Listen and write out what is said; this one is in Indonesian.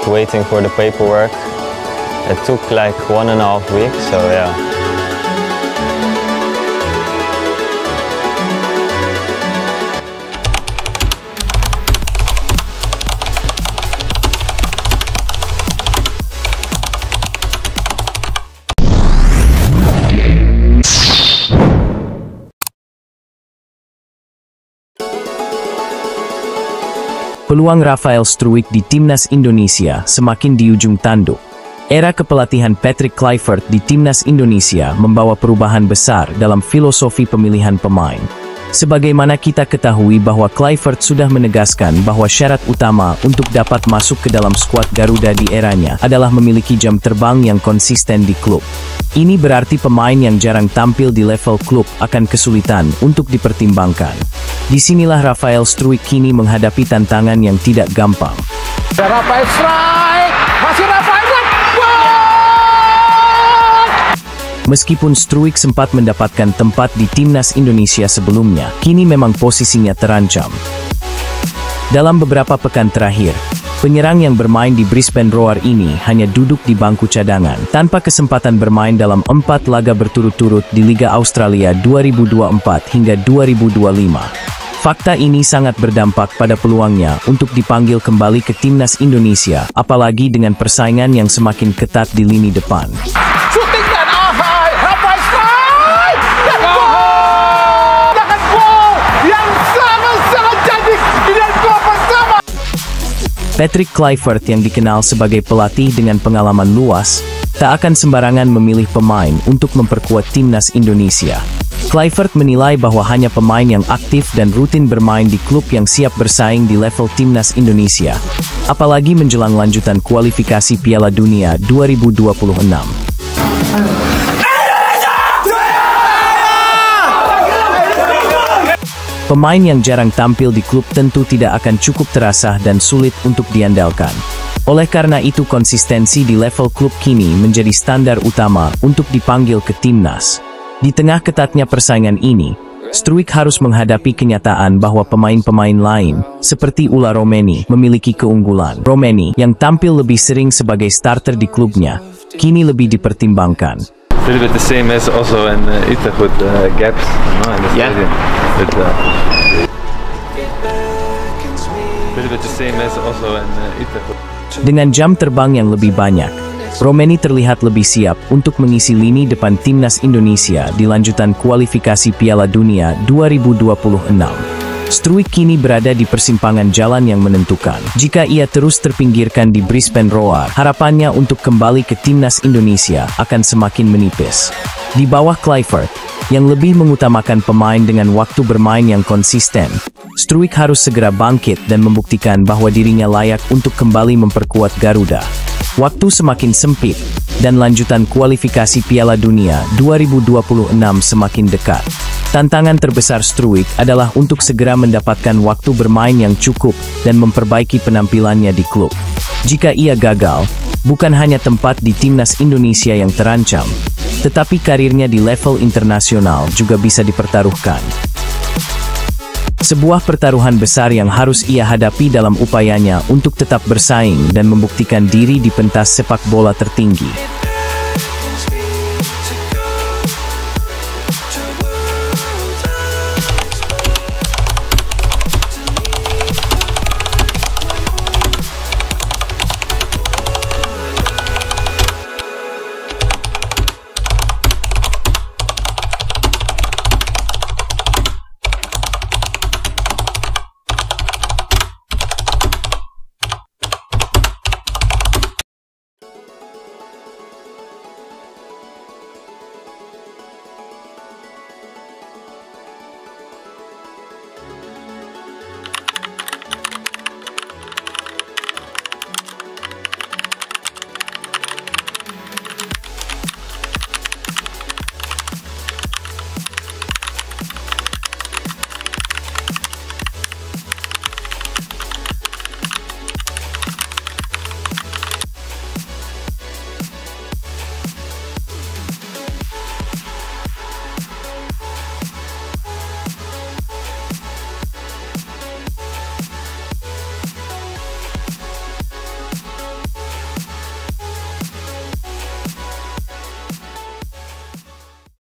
waiting for the paperwork. It took like 1.5 weeks, so yeah. Peluang Rafael Struijk di Timnas Indonesia semakin di ujung tanduk. Era kepelatihan Patrick Kluivert di Timnas Indonesia membawa perubahan besar dalam filosofi pemilihan pemain. Sebagaimana kita ketahui bahwa Kluivert sudah menegaskan bahwa syarat utama untuk dapat masuk ke dalam skuad Garuda di eranya adalah memiliki jam terbang yang konsisten di klub. Ini berarti pemain yang jarang tampil di level klub akan kesulitan untuk dipertimbangkan. Disinilah Rafael Struijk kini menghadapi tantangan yang tidak gampang. Rafael Struijk, masih Rafael Struijk. Meskipun Struijk sempat mendapatkan tempat di Timnas Indonesia sebelumnya, kini memang posisinya terancam. Dalam beberapa pekan terakhir, penyerang yang bermain di Brisbane Roar ini hanya duduk di bangku cadangan, tanpa kesempatan bermain dalam 4 laga berturut-turut di Liga Australia 2024 hingga 2025. Fakta ini sangat berdampak pada peluangnya untuk dipanggil kembali ke Timnas Indonesia, apalagi dengan persaingan yang semakin ketat di lini depan. Shooting dan Rafael Struijk dan gol! Dengan gol yang sangat-sangat cantik dan gol pertama. Patrick Kluivert yang dikenal sebagai pelatih dengan pengalaman luas, tak akan sembarangan memilih pemain untuk memperkuat Timnas Indonesia. Kluivert menilai bahwa hanya pemain yang aktif dan rutin bermain di klub yang siap bersaing di level Timnas Indonesia, apalagi menjelang lanjutan kualifikasi Piala Dunia 2026. Pemain yang jarang tampil di klub tentu tidak akan cukup terasa dan sulit untuk diandalkan. Oleh karena itu konsistensi di level klub kini menjadi standar utama untuk dipanggil ke Timnas. Di tengah ketatnya persaingan ini, Struijk harus menghadapi kenyataan bahwa pemain-pemain lain, seperti Ula Romeni, memiliki keunggulan. Romeni, yang tampil lebih sering sebagai starter di klubnya, kini lebih dipertimbangkan. A little bit the same as also in Utrecht with gaps, in the stadium. But, a little bit the same as also in Utrecht. Dengan jam terbang yang lebih banyak, Romeni terlihat lebih siap untuk mengisi lini depan Timnas Indonesia di lanjutan kualifikasi Piala Dunia 2026. Struijk kini berada di persimpangan jalan yang menentukan. Jika ia terus terpinggirkan di Brisbane Roar, harapannya untuk kembali ke Timnas Indonesia akan semakin menipis. Di bawah Kluivert, yang lebih mengutamakan pemain dengan waktu bermain yang konsisten, Struijk harus segera bangkit dan membuktikan bahwa dirinya layak untuk kembali memperkuat Garuda. Waktu semakin sempit, dan lanjutan kualifikasi Piala Dunia 2026 semakin dekat. Tantangan terbesar Struijk adalah untuk segera mendapatkan waktu bermain yang cukup dan memperbaiki penampilannya di klub. Jika ia gagal, bukan hanya tempat di Timnas Indonesia yang terancam, tetapi karirnya di level internasional juga bisa dipertaruhkan. Sebuah pertaruhan besar yang harus ia hadapi dalam upayanya untuk tetap bersaing dan membuktikan diri di pentas sepak bola tertinggi.